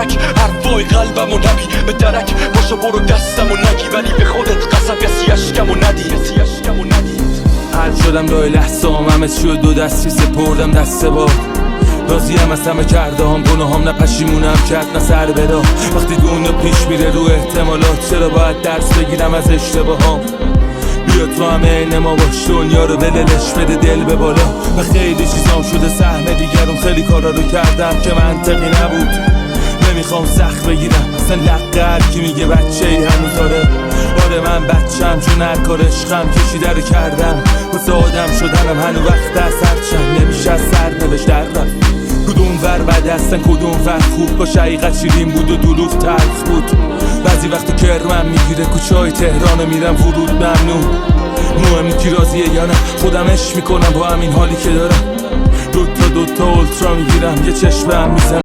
درک حرفای قلبمو نبی به درک باشو برو دستمو نگی ولی به خودت قسم کسی اشکمو ندی حل شدم لای لحظام همه چیو دو دستی سپردم دست باد راضیم از همه کرده هم گناهام نه پشیمونم کرد نه سر بدا وقتی دنیا پیش میره رو احتمالات چرا باید درس بگیرم از اشتباهام بیا تو همه عین ما باش دنیا رو بللش بده دل به بالا و خیلی چیزام شده سهم دیگرون خیلی کارا رو کردم که منطقی نبود نمیخوام سخت بگیرم اصلا لقه هر کی میگه بچه ای هنوز آره من بچم چون هر کار عشقم کشیده رو کردم واسه آدم شدنم هنو وقت از هرچند نمیشه از سر نوشت در رفت کدوم ور بد هستن کدوم ور خوب باشه حقیقت شیرین بود و دروغ تلخ بود بعضی وقتی کرمم میگیره کوچه های تهران میرم ورود ممنون مهم کی راضیه یا نه خودم عشق میکنم با همین حالی که دارم دوتا اولترا میگیرم یه چشم هم میزنم